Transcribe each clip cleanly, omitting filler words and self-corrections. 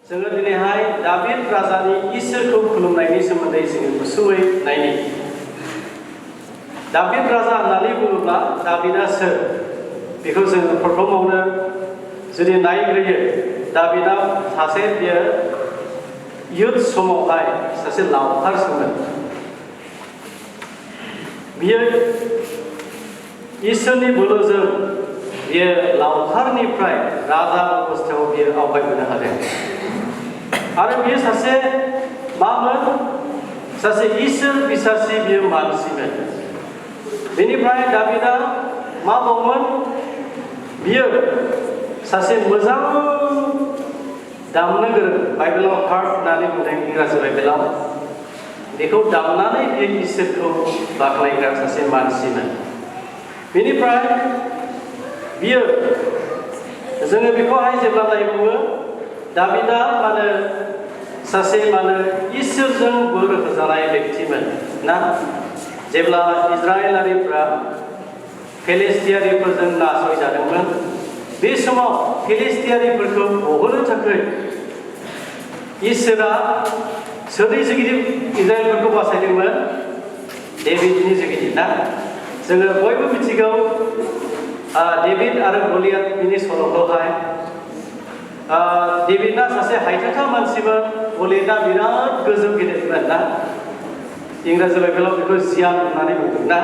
जोङो दिनैहाय दाबिद राजानि इसोरखौ खुलुमनायनि सोमोन्दै जोङो गुसुङै नायनि। दाबिद राजा होननानै बुङोब्ला दाबिदा सोर बेखौ जोङो प्रथमावनो जुदि नायग्रोयो दाबिदा सासे बियो युथ समावहाय सासे लावखारसोमोन। बियो इसोरनि बोलोजों बियो लावखारनिफ्राय राजा अबस्थायाव बियो आवगायबोनो हादों। आरो बियो सासे मामोन? सासे इसोर बिसासि बियो मानसिमोन। बेनिफ्राय दाबिदा मा दंमोन? बियो सासे मोजां दामनो गोरों, बाइबेलाव हार्प होननानै बुंदों इंराजि बाइबेलाव। बेखौ दामनानै बियो इसोरखौ बाख्नायग्रा सासे मानसिमोन। बेनिफ्राय बियो जोङो बेखौहाय जेब्ला नायबावो दाबिदा सासे इसोरजों बोर होजानाय व्यक्तिमोन ना। जेब्ला इजराइलारिफ्रा फिलिस्टियारिफोरजों नासयजादोंमोन, बे समाव फिलिस्टियारिफोरखौ गहोनो थाखाय इसोरा सोरनि जुगिदि इजराइलफोरखौ बासायदोंमोन? डेभिडनि जुगिदि ना। जोङो बयबो मिथिगौ डेभिड आरो गलियाथ बिनि सल'खौहाय। डेभिडआ सासे हायथाथा मानसिमोन, गलियाथआ बिराद गोजौ गिदिरमोन ना। इंराजि बाइबेलाव बेखौ जियान होननानै बुंदों ना।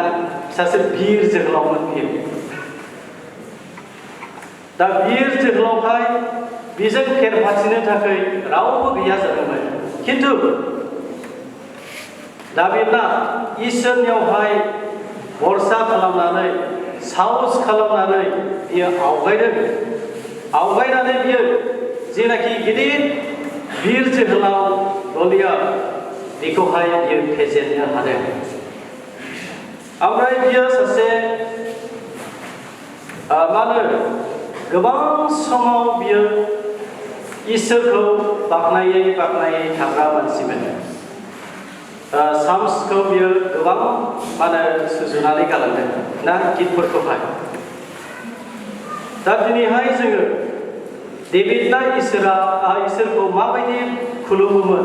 सासे बिर जोहोलावमोन बियो। दा बिर जोहोलावहाय बिजों फेर फाथिनो थाखाय रावबो गैया जादोंमोन। खिन्थु दाबिदा इसोरनियावहाय भरसा खालामनानै साहस खालामनानै बियो आवगायनानै बियो जेनाखि गिदिर बिर जोहोलाव गलियाथ बेखौहाय बियो फेजेननो हादों। ओमफ्राय बियो सासे गोबां समाव बियो इसोरखौ बाख्नायै थाग्रा मानसिमोन। साम्सखौ बियो गोबां सुजुनानै गालांदों ना गितफोरखौहाय। दा दिनैहाय जोङो डेभिडना इसोरखौ माबायदि खुलुमोमोन,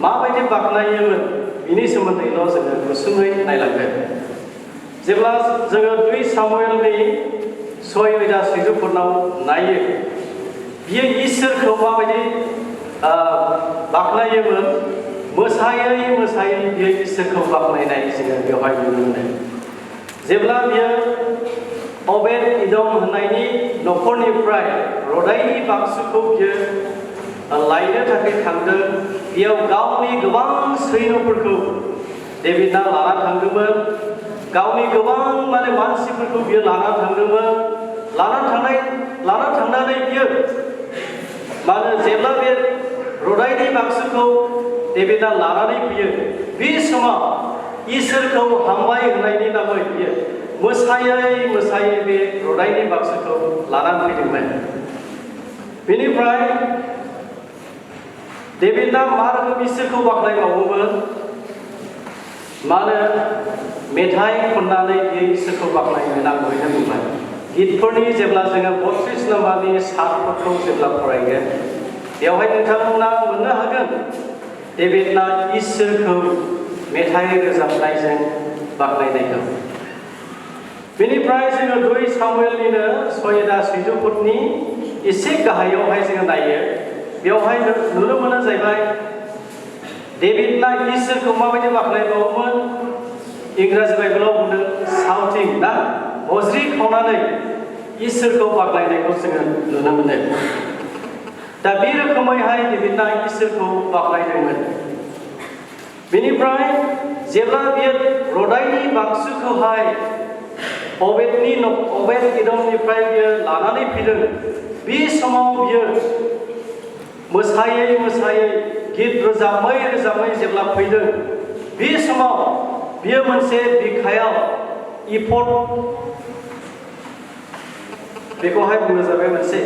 माबायदि बाख्नायोमोन, बिनि सोमोन्दैल' जोङो गुसुङै नायलांगोन। जेब्ला जोङो 2 सामुएलनि 6-14 नायो, बियो इसोरखौ माबायदि बाख्नायोमोन, मोसायै बियो इसोरखौ बाख्नायनाय जोङो बेवहाय नुनो मोनो। जेब्ला बियो अबेद इदम होननायनि न'खरनिफ्राय रदाइनि बाक्सुखौ बियो लायनो थाखाय थांदों, बेयाव गावनि गोबां सैन्यफोरखौ डेभिडआ लाना थांदोंमोन। गावनि गोबां मानसिफोरखौ बियो लाना थांदोंमोन। लाना थांनानै बियो जेब्ला बे रदाइनि बाक्सुखौ डेभिडआ लानानै फैयो, बे समाव इसोरखौ हामबाय होनायनि नामै बियो मोसायै बे रदाइनि बाक्सुखौ लानानै फैदोंमोन। बेनिफ्राय डेभिडआ मा रोखोम इसोरखौ बाख्नायबावोमोन? मेथाइ खननानै बियो इसोरखौ बाख्नायनो नांगौैनो बुंबाय। गितफोरनि जेब्ला जोङो 32 नम्बरनि 7फोरखौ जेब्ला फरायगोन, बेवहाय नोंथांमोना मोननो हागोन डेभिडना इसोरखौ मेथाइ रोजाबनायजों बाख्नायनायखौ। बेनिफ्राय जोङो 2 सामुएलनिनो 6-14 एसे गाहायावहाय जोङो नायो, बेवहाय नुनो मोनो जाहैबाय डेभिडना इसोरखौ माबायदि बाख्नायबावोमोन? इंराजि बाइबेलाव बुंदों साउटिं ना, हज्रि खावनानै इसोरखौ बाख्नायनायखौ जोङो नुनो मोनो। दा बे रोखोमैहाय डेभिडना इसोरखौ बाख्नायदोंमोन। बेनिफ्राय जेब्ला बियो रदाइनि बाक्सुखौहाय अबेद इदमनिफ्राय बियो लानानै फैदों, बे समाव बियो मोसायै गित रोजाबै जेब्ला फैदों, बे समाव बियो मोनसे बिखायाव इफद, बेखौहाय बुंनो जाबाय मोनसे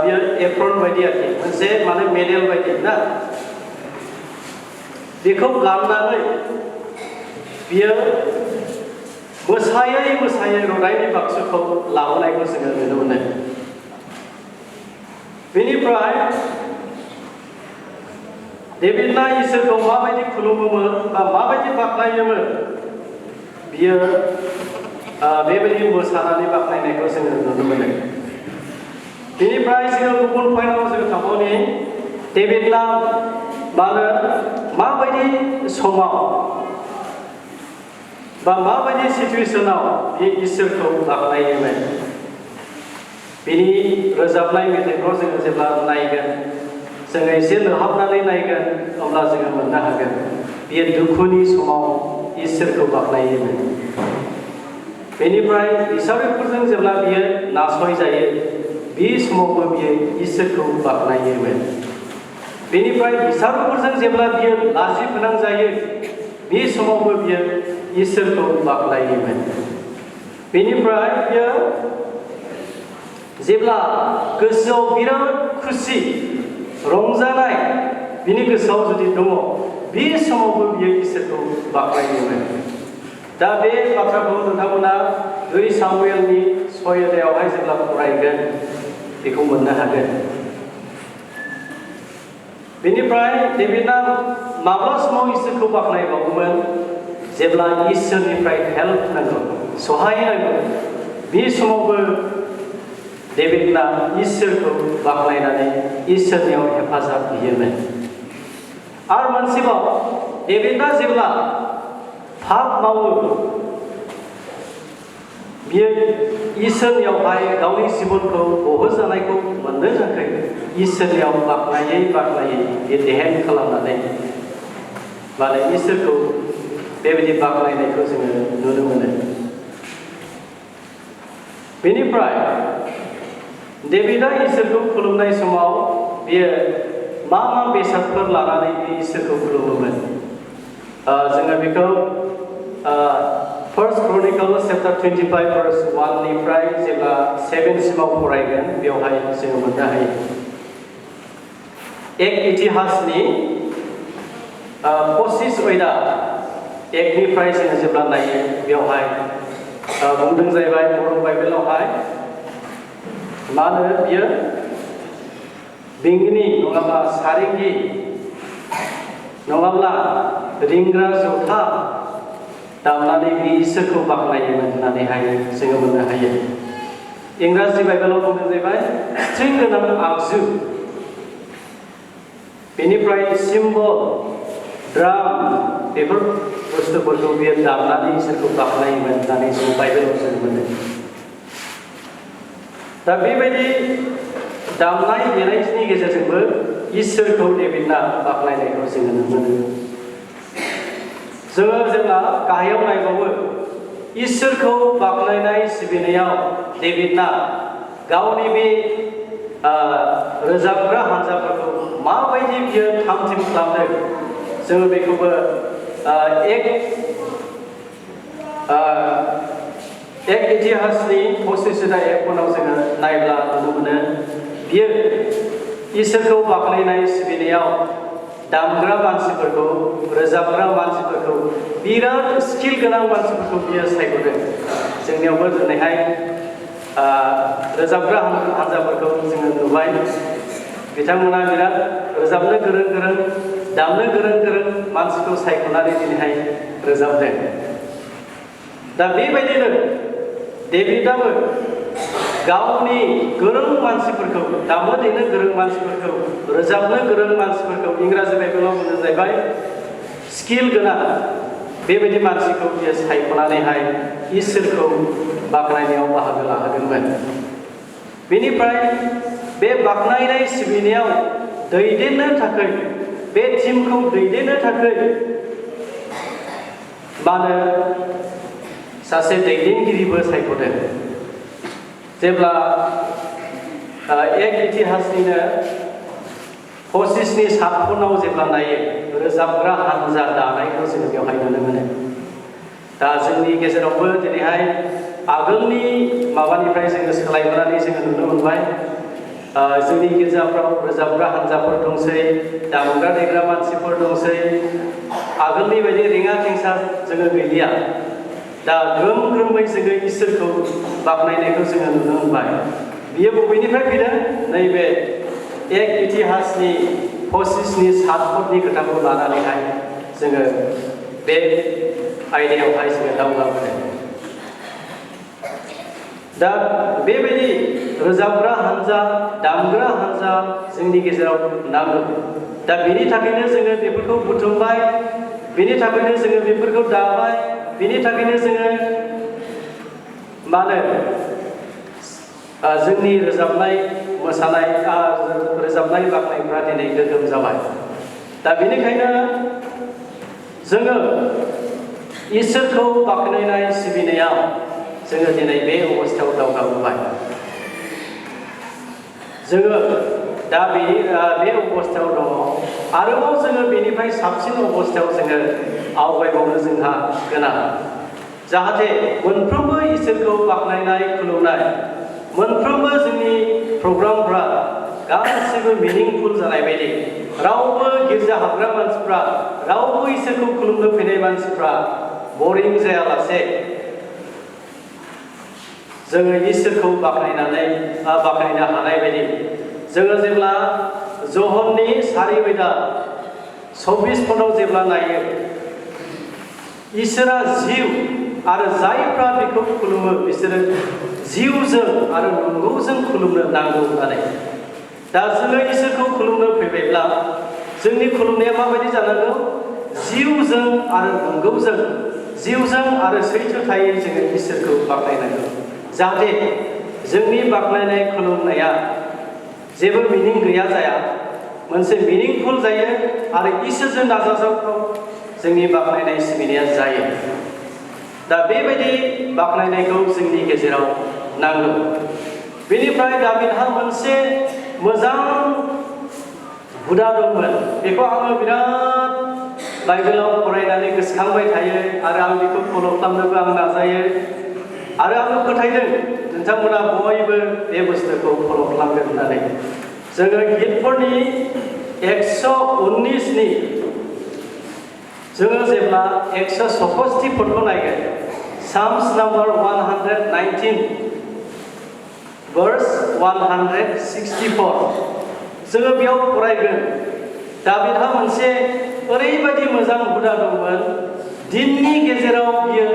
बियो एप्रन बायदि आरोखि, मोनसे मेडेल बायदि ना, बेखौ गाननानै बियो मोसायै रदाइनि बाक्सुखौ लाबोनायखौ जोङो नुनो मोनो। बेनिफ्राय डेभिडना इसोरखौ माबायदि खुलुमोमोन बा माबायदि बाख्नायोमोन बियो बेबायदि मोसानानै बाख्नायनायखौ जोङो नुनो मोनो। बेनिफ्राय जोङो गुबुन पइन्टआव जोङो थांबावनि डेभिडना माबायदि समाव बा माबायदि सिचुएशनाव बे इसोरखौ बाख्नायोमोन। बिनि रोजाबनाय मेथाइखौ जोङो जेब्ला नायगोन जोङो एसे लोहाबनानै नायगोन अब्ला जोङो मोननो हागोन बियो दुखुनि समाव इसोरखौ बाख्नायोमोन। बेनिफ्राय बिसावरिफोरजों जेब्ला बियो नासय जायो बे समावबो बियो इसोरखौ बाख्नायोमोन। बेनिफ्राय बिसावरिफोरजों जेब्ला बियो लाजि फोनां जायो बे समावबो बियो इसोरखौ बाख्नायोमोन। बेनिफ्राय बियो जेब्ला गोसोआव बिराद खुसि रंजानाय बिनि गोसोआव जुदि दङ बे समावबो बियो इसोरखौ बाख्नायोमोन। दा बे बाथ्राखौ नोंथांमोना 2 सामुएलनि 6 अध्यायावहाय जेब्ला फरायगोन बेखौ मोननो हागोन। बेनिफ्राय डेभिडना माब्ला समाव इसोरखौ बाख्नायबावोमोन जेब्ला इसोरनिफ्राय हेल्प नांगौ सहाय नांगौ बे समावबो डेभिडना इसोरखौ बाख्नायनानै इसोरनियाव हेफाजाब बियोमोन। आरो मोनसेबाव डेभिडना जेब्ला पाप मावो बियो इसोरनियावहाय गावनि जिबनखौ बहजानायखौ मोननो थाखाय इसोरनियाव बाख्नायै बे देहेन खालामनानै इसोरखौ बेबायदि बाख्नायनायखौ जोङो नुनो मोनो। बेनिफ्राय डेभिडा इसोरखौ खुलुमनाय समाव बियो मा बेसादफोर लानानै बे इसोरखौ खुलुमोमोन जोङो बेखौ 1 Chronicles chapter 25 verse 1 निफ्राय जेब्ला 7 सिमाव फरायगोन बेवहाय जोङो मोननो हायो। एक इतिहासनि 25 अध्याय 1 निफ्राय जोङो जेब्ला नायो बेवहाय बुंदों जाहैबाय बर' बाइबेलावहाय मा होनो बियो बेंगिनि नङाब्ला सारिंगि नङाब्ला रिंग्रा जथा दामनानै बे इसोरखौ बाख्नायोमोन होननानैहाय जोङो मोननो हायो। इंराजि बाइबेलाव बुंदों जाहैबाय स्ट्रिं गोनां आगजु बेनिफ्राय सिम्बल ड्राम बेफोर बुस्थुफोरखौ बियो दामनानै इसोरखौ बाख्नायोमोन होननानै जों बाइबेलाव जों मोनो। दा बेबायदि दामनाय देनायनि गेजेरजोंबो इसोरखौ डेभिडना बाख्नायनायखौ जोङो नुनो मोनो। जोङो जेब्ला गाहायाव नायबावो इसोरखौ बाख्नायनाय सिबिनायाव डेभिडना गावनि बे रोजाबग्रा हान्जाफोरखौ माबायदि बियो थाम-थिम खालामदों जोङो बेखौबो एक इतिहासनि 25 अध्याय 1 जोङो नायब्ला नुनो मोनो बियो इसोरखौ बाख्नायनाय सिबिनायाव दामग्रा मानसिफोरखौ रोजाबग्रा मानसिफोरखौ बिराद स्किल गोनां मानसिफोरखौ बियो सायख'दों। जोंनियावबो दिनैहाय रोजाबग्रा हान्जाफोरखौ जोङो नुबाय बिथांमोना बिराद रोजाबनो गोरों दामनो गोरों मानसिखौ सायख'नानै दिनैहाय रोजाबदों। दा बेबायदिनो डेभिडआबो गावनि गोरों मानसिफोरखौ दामनो देनो गोरों मानसिफोरखौ रोजाबनो गोरों मानसिफोरखौ इंराजि बाइबेलाव बुंनाय जाहैबाय स्किल गोनां बेबायदि मानसिखौ बियो सायख'नानैहाय इसोरखौ बाख्नायनायाव बाहागो लाहोदोंमोन। बेनिफ्राय बे बाख्नायनाय सिबिनायाव दैदेननो थाखाय बे टीमखौ दैदेननो थाखाय सासे दैदेनगिरिबो सायख'दों। जेब्ला एक इतिहासनिनो 25 नि 7 जेब्ला नायो रोजाबग्रा हान्जा दानायखौ जोङो बेवहाय नुनो मोनो। दा जोंनि गेजेरावबो दिनैहाय आगोलनि माबानिफ्राय जोङो सोलायबोनानै जोङो नुनो मोनबाय जोंनि गिर्जाफ्राव रोजाबग्रा हान्जाफोर दंसै दामग्रा देग्रा मानसिफोर दंसै आगोलनि बायदि रिङा खेंसा जोङो गैलिया। दा ग्रोमै जोङो इसोरखौ बाख्नायनायखौ जोङो नुनो मोनबाय। बियो बबेनिफ्राय फैदों? नैबे एक इतिहासनि पसिसनि 7 फुटनि खोथाखौ लानानैहाय जोङो बे आयदायावहाय जोङो दावगाबोदों। दा बेबायदि रोजाबग्रा हान्जा, दामग्रा हान्जा जोंनि गेजेराव नांगौ। दा बेनि थाखायनो जोङो बेफोरखौ बुथुमबाय, बेनि थाखायनो जोङो बेफोरखौ दाबाय, बेनि थाखायनो जोङो जोंनि रोजाबनाय मोसानाय रोजाबनाय बाखनायफ्रा दिनै गोगोम जाबाय। दा बेनिखायनो जोङो इसोरखौ बाख्नायनाय सिबिनायाव जोङो दिनै बे अबस्थायाव दावगाबोबाय। जोङो दा बे अबस्थायाव दङ। आरोबाव जोङो बेनिफ्राय साबसिन अबस्थायाव जोङो आवगायबावनो जोंहा गोनां। जाहाथे मोनफ्रोमबो इसोरखौ बाख्नायनाय खुलुमनाय, मोनफ्रोमबो जोंनि प्रग्रामफ्रा गासैबो मिनिंफुल जानाय बायदि, रावबो गिर्जा हाबग्रा मानसिफ्रा, रावबो इसोरखौ खुलुमनो फैनाय मानसिफ्रा बरिं जायालासे जोङो इसोरखौ बाख्नायनो हानाय बायदि जोङो जेब्ला जहननि 4:24 पदआव जेब्ला नायो, इसोरा जिउ आरो जायफ्रा बेखौ खुलुमो बिसोरो जिउजों आरो नंगौजों खुलुमनो नांगौ होननानै। दा जोङो इसोरखौ खुलुमनो फैबायब्ला जोंनि खुलुमनाया माबायदि जानांगौ? जिउजों आरो नंगौजों, जिउजों आरो सैथोथायै जोङो इसोरखौ बाख्नायनांगौ। जाहाथे जोंनि बाख्नायनाय खुलुमनाया जेबो मिनिं गैया जाया, मोनसे मिनिंफुल जायो आरो इसोरजों नाजावजाथाव जोंनि बाख्नायनाय सिबिनाया जायो। दा बेबायदि बाख्नायनायखौ जोंनि गेजेराव नांगौ। बेनिफ्राय दाबिदहा मोनसे मोजां हुदा दंमोन। बेखौ आङो बिराद बाइबेलाव फरायनानै गोसोखांबाय थायो आरो आं बेखौ फल' खालामनोबो आं नाजायो। आरो आङो फोथायदों नोंथांमोना बयबो बे बुस्थुखौ फल' खालामगोन होननानै। जोङो गितफोरनि 119नि जोङो जेब्ला 166 पदखौ नायगोन, साम्स नाम्बार 119 verse 164, जोङो बेयाव फरायगोन दाबिदहा मोनसे ओरैबायदि मोजां हुदा दंमोन, दिननि गेजेराव बियो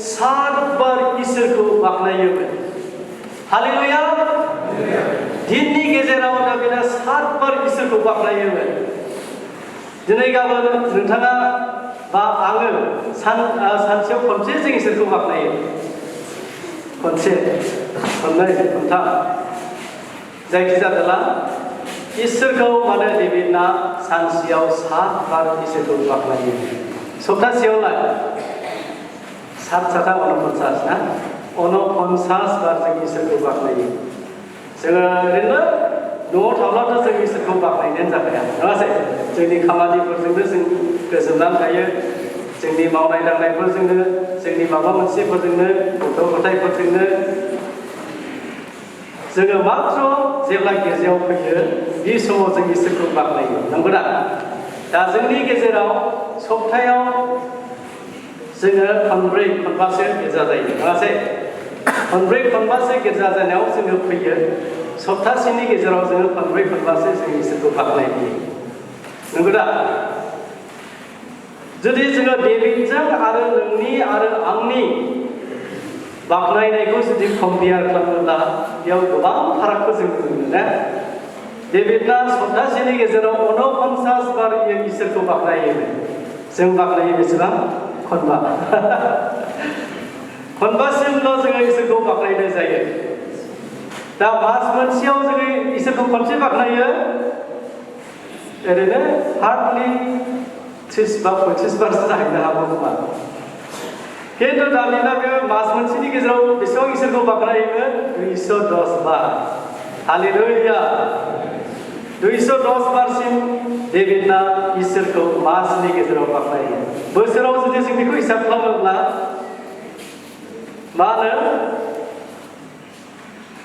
7 बार इसोरखौ बाख्नायोमोन। हालेलुया! दिननि गेजेराव दाबिदा 7 बार इसोरखौ बाख्नायोमोन। दिनै गाबोन नोंथाङा बा आङो सानसेयाव खनसे जों इसोरखौ बाख्नायो। खनसे, खननै, खनथाम, जायखिजाया इसोरखौ मानो डेभिडना सानसेयाव 7 बार इसोरखौ बाख्नायो। सप्तासेयावलाय 7 7 49 ना? 49 बार जों इसोरखौ बाख्नायो। जोङो ओरैनो न'आव थाब्लाथ' जों इसोरखौ बाख्नायनायानो जाखाया, नङासै? जोंनि खामानिफोरजोंनो जों गोजोननानै थायो, जोंनि मावनाय दांनायफोरजोंनो, जोंनि माबा मोनसेफोरजोंनो, गथ' गथायफोरजोंनो जोङो मात्र जेब्ला गिर्जायाव फैयो बे समाव जों इसोरखौ बाख्नायो। नंगौना? दा जोंनि गेजेराव सप्तायाव जोङो खनब्रै खनबासो गिर्जा जायो, नङासै? खनब्रै खनबासो गिर्जा जानायाव जोङो फैयो। सप्तासेनि गेजेराव जोङो खनब्रै खनबासो जों इसोरखौ बाख्नायो। नंगौना? जुदि जोङो डेभिडजों आरो नोंनि आरो आंनि बाख्नायनायखौ जुदि कम्पेयार खालामोब्ला बेयाव गोबां फारागखौ जों नुनो मोनो। डेभिडना सप्तासेनि गेजेराव 49 बार इसोरखौ बाख्नायोमोन। जों बाख्नायो बेसेबां? खनबा। खनबासिमल' जोङो इसोरखौ बाख्नायनाय जायो। दा मास मोनसेयाव जोङो इसोरखौ खनसे बाख्नायो, ओरैनो हार्डलि 30 बा 35 बारसो जाहैनो हागौ खोमा। खिन्थु दाबिदा बे मास मोनसेनि गेजेराव बेसेबां इसोरखौ बाख्नायोमोन? 210 बार। हालेलुया! 210 बारसिम डेभिडना इसोरखौ मासनि गेजेराव बाख्नायो। बोसोराव जुदि जों बेखौ हिसाब खालामोब्ला मा होनो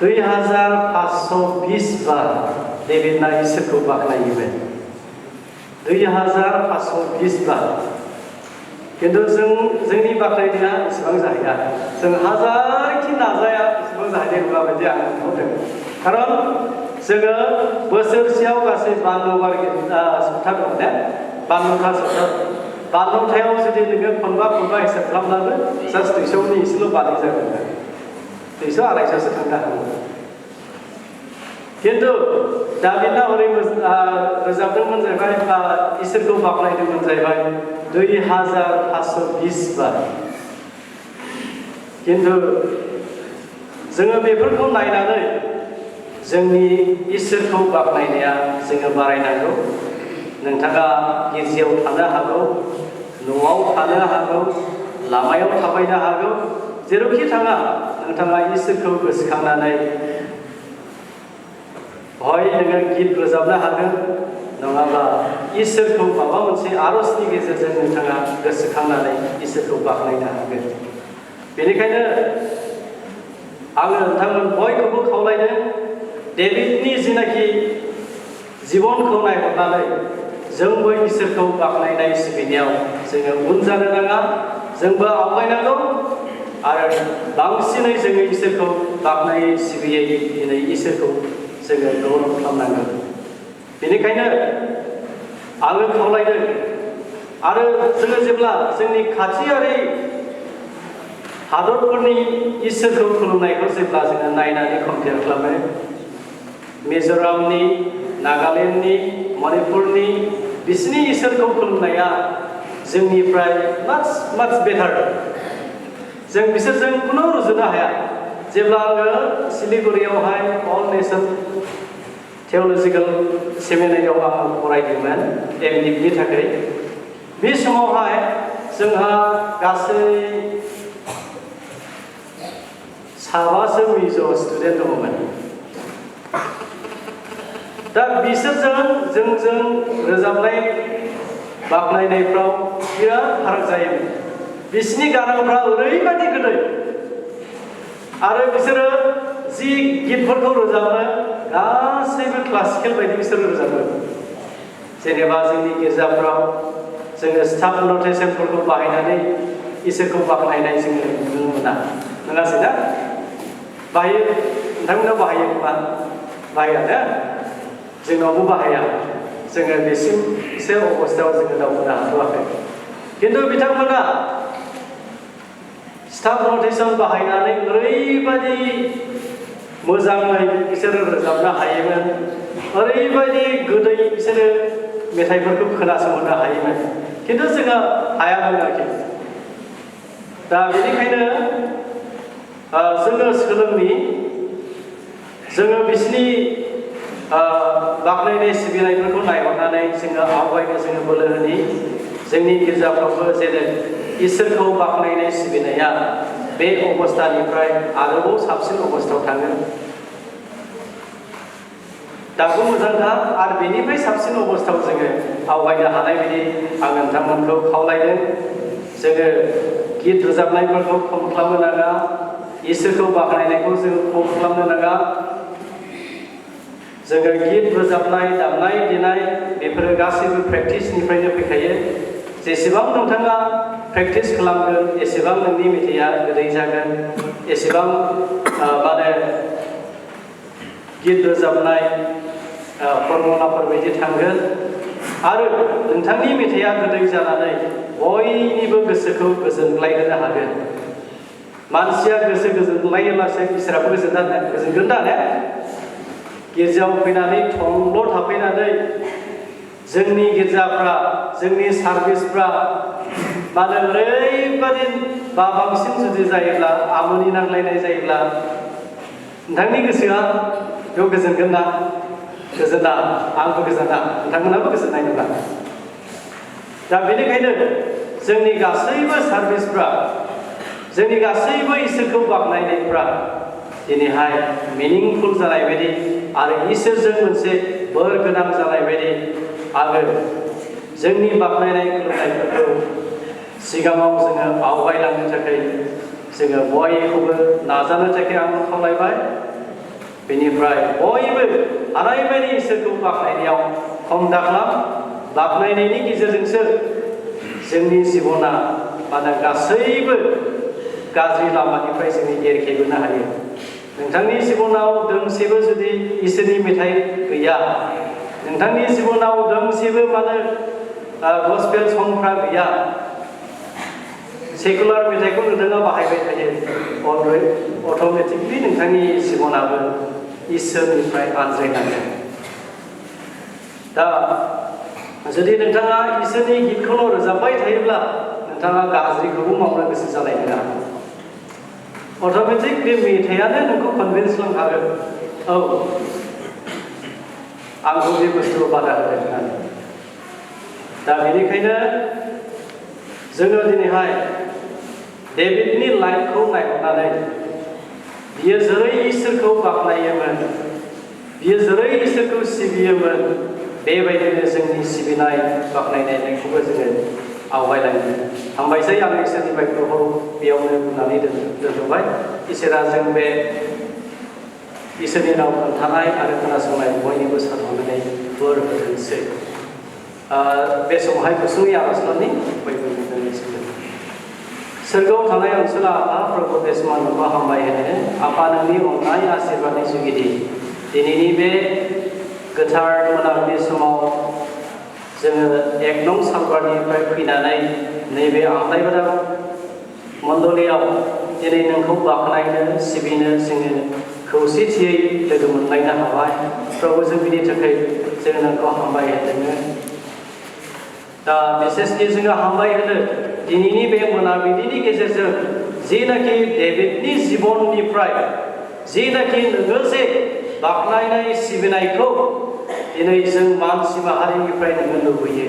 2520 बार डेभिडना इसोरखौ बाख्नायोमोन। 2520 बार। किन्तु जोंनि बाख्नायनाया एसेबां जाहैया। जों हाजारखि नाजाया एसेबां जाहैनाय नङा बायदि आं नुहरदों। खारन जोङो बोसोरसेयाव गासै 52 बार सप्ता दं ने 52था सप्ता 52थायाव जुदि नोङो खनबा हिसाब खालामब्लाबो जास्ट 200नि एसेल' बारनाय जागोन 200 250सो थांनो हागौ किन्तु दाबिना हरै रोजाबदोंमोन जाहैबाय बा इसोरखौ बाख्नायदोंमोन जाहैबाय 2520 बार किन्तु जोङो बेफोरखौ नायनानै जोंनि इसोरखौ बाख्नायनाया जोङो बारायनांगौ नोंथाङा गिर्जायाव थानो हागौ न'आव थानो हागौ लामायाव थाबायनो हागौ जेरावखि थाङा नोंथाङा इसोरखौ गोसोखांनानै हय नोङो गित रोजाबनो हागोन नङाबा इसोरखौ माबा मोनसे आरजनि गेजेरजों नोंथाङा गोसोखांनानै इसोरखौ बाख्नायनो हागोन बेनिखायनो आङो नोंथांमोन बयखौबो खावलायदों डेभिडनि जिनाखि जिबनखौ नायहरनानै जोंबो इसोरखौ बाख्नायनाय सिबिनायाव जोङो उन जानो नाङा जोंबो आवगायनांगौ आरो बांसिनै जोङो इसोरखौ बाख्नायै सिबियै दिनै इसोरखौ जोङो गौरब खालामनांगौ बेनिखायनो आङो खावलायदों आरो जोङो जेब्ला जोंनि खाथियारि हादरफोरनि इसोरखौ खुलुमनायखौ जेब्ला जोङो नायनानै कम्पेयार खालामो मिज'रामनि नागालेण्डनि मणिपुरनि बिसिनि इसोरखौ खुलुमनाया जोंनिफ्राय माच बेटार जों बिसोरजों खुनु रुजुनो हाया जेब्ला आङो सिलिगुरियावहाय अल नेशन थिय'लजिकेल सेमिनारियाव आं फरायदोंमोन एमडिनि थाखाय बे समावहाय जोंहा गासै 7 मिज' स्टुडेन्ट दङमोन दा बिसोरजों जोंजों रोजाबनाय बाख्नायनायफ्राव बिराद फाराग जायोमोन बिसिनि गारांफ्रा ओरैबायदि गोदै आरो बिसोरो जि गितफोरखौ रोजाबो गासैबो क्लासिकेल बायदि बिसोरो रोजाबो जेनेबा जोंनि गिर्जाफ्राव जोङो स्टाफ नटेसनफोरखौ बाहायनानै इसोरखौ बाख्नायनाय जोङो नुनो मोना नङासै ना बाहायो नोंथांमोना बाहायो खोमा बाहायानो जोंनावबो बाहाया जोङो बेसिम एसे अबस्थायाव जोङो दावगानो हाथ'वाखै किन्तु बिथांमोना स्टाफ नटेसन बाहायनानै ओरैबायदि मोजाङै बिसोरो रोजाबनो हायोमोन ओरैबायदि गोदै बिसोरो मेथाइफोरखौ खोनासंहोनो हायोमोन किन्तु जोङो हायामोन आरोखि दा बेनिखायनो जोङो सोलोंनि जोङो बिसिनि बाख्नायनाय सिबिनायफोरखौ नायहरनानै जोङो आवगायनो जोङो बोलो होनि जोंनि गिर्जाफ्रावबो जेरै इसोरखौ बाख्नायनाय सिबिनाया बे अबस्थानिफ्राय आरोबाव साबसिन अबस्थायाव थाङो दाबो मोजांखा आरो बेनिफ्राय साबसिन अबस्थायाव जोङो आवगायनो हानाय बायदि आं नोंथांमोनखौ खावलायदों जोङो गित रोजाबनायफोरखौ खम खालामनो नाङा इसोरखौ बाख्नायनायखौ जोङो खम खालामनो नाङा जोङो गित रोजाबनाय दामनाय देनाय बेफोरो गासैबो प्रेक्टिसनिफ्रायनो फैखायो जेसेबां नोंथाङा प्रेक्टिस खालामगोन एसेबां नोंनि मेथाइया गोदै जागोन एसेबां माने गित रोजाबनाय फर्मुलाफोर बायदि थांगोन आरो नोंथांनि मेथाइया गोदै जानानै बयनिबो गोसोखौ गोजोनग्लायहोनो हागोन मानसिया गोसो गोजोनग्लायोब्लासो इसोराबो गोजोनगोन दा ने गिर्जायाव फैनानै थंल' थाफैनानै जोंनि गिर्जाफ्रा जोंनि सार्भिसफ्रा माने ओरैबादि बांसिन जुदि जायोब्ला आमुनि नांलायनाय जायोब्ला नोंथांनि गोसोआ बेयाव गोजोनगोन ना गोजोना आंबो गोजोना नोंथांमोनाबो गोजोननाय नङा दा बेनिखायनो जोंनि गासैबो सार्भिसफ्रा जोंनि गासैबो इसोरखौ बाख्नायनायफ्रा दिनैहाय मिनिंफुल जानाय बायदि आरो इसोरजों मोनसे बोर गोनां जानाय बायदि आरो जोंनि बाख्नायनाय खुलुमनायफोरखौ सिगाङाव जोङो आवगायलांनो थाखाय जोङो बयखौबो नाजानो थाखाय आं खावलायबाय बेनिफ्राय बयबो हानायबायदि इसोरखौ बाख्नायनायाव खम दाखालाम बाख्नायनायनि गेजेरजोंसो जोंनि जिबना माने गासैबो गाज्रि लामानिफ्राय जोङो एरखेबोनो हायो नोंथांनि जिबनाव दोंसेबो जुदि इसोरनि मेथाइ गैया, नोंथांनि जिबनाव दोंसेबो मानो गस्पेल संफ्रा गैया, सेकुलार मेथाइखौ नोंथाङा बाहायबाय थायो, अट'मेटिकलि नोंथांनि जिबनाबो इसोरनिफ्राय आनज्रायलांगोन। दा जुदि नोंथाङा इसोरनि गितखौल' रोजाबबाय थायोब्ला नोंथाङा गाज्रिखौबो मावनो गोसो जानाय नङा। अट'मेटिक बे मेथाइयानो नोंखौ कनभिन्स खालामखागोन, औ आंखौ बे बुस्थुखौ बादा होदों होननानै। दा बेनिखायनो जोङो दिनैहाय डेभिडनि लाइफखौ नायहरनानै बियो जेरै इसोरखौ बाख्नायोमोन, बियो जेरै इसोरखौ सिबियोमोन, बेबायदिनो जोंनि सिबिनाय बाख्नायनायखौबो जोङो आवगायलांनो हामबायसै। आं इसोरनि बाथ्राखौ बेयावनो बुंनानै दोनथ'बाय। इसोरा जों बे इसोरनि राव खोन्थानाय आरो खोनासंनाय बयनिबो सानहरनानै बोर होथोंसै। बे समावहाय गुसुङै आर'ज खालामनि बयबो दोननोसै। सोरगोआव थानाय ओनसोला आफा प्रभु बे समाव नोंखौ हामबाय होनो, आफा नोंनि अननाय आशीर्बादनि जुगिदि दिनैनि बे गोथार मोनाबिलि समाव जोङो 1 नं सालबारनिफ्राय फैनानै नैबे आमलाइबादा मण्डलियाव दिनै नोंखौ बाख्नायनो सिबिनो जोङो खौसेथियै लोगो मोनलायनो हाबाय। प्रभु जों बिनि थाखाय जों नोंखौ हामबाय होदों। दा बिसेसकि जोङो हामबाय होनो दिनैनि बे मोनाबिलिनि गेजेरजों जिनाखि डेभिडनि जिबननिफ्राय जिनाखि नोङो जे बाख्नायनाय सिबिनायखौ दिनै जों मानसि माहारिनिफ्राय नोङो लुबैयो,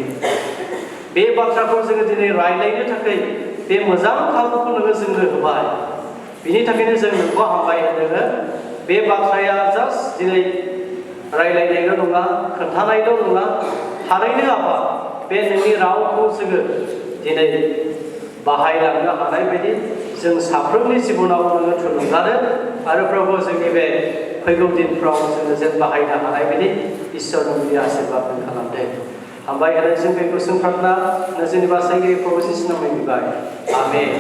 बे बाथ्राखौ जोङो दिनै रायलायनो थाखाय बे मोजां खाबुखौ नोङो जोंनो होबाय। बिनि थाखायनो जों नोंखौ हामबाय होदों। बे बाथ्राया जास्ट दिनै रायलायनायल' नङा, खोन्थानायल' नङा, थारैनो आफा बे नोंनि रावखौ जोङो दिनै बाहायलांनो हानाय बायदि जों साफ्रोमनि जिबनाव नोङो थुलुंगानो आरो प्रभु जोंनि बे फैगौ दिनफ्राव जोङो जेन बाहायनो हानाय बायदि इसोरनि आशीर्बाद खालामदों। हामबाय होनो जों बे गुसुं प्रार्थना जोंनि बासायगिरि प्रभु जिसुनि नामै बिबाय। आमेन।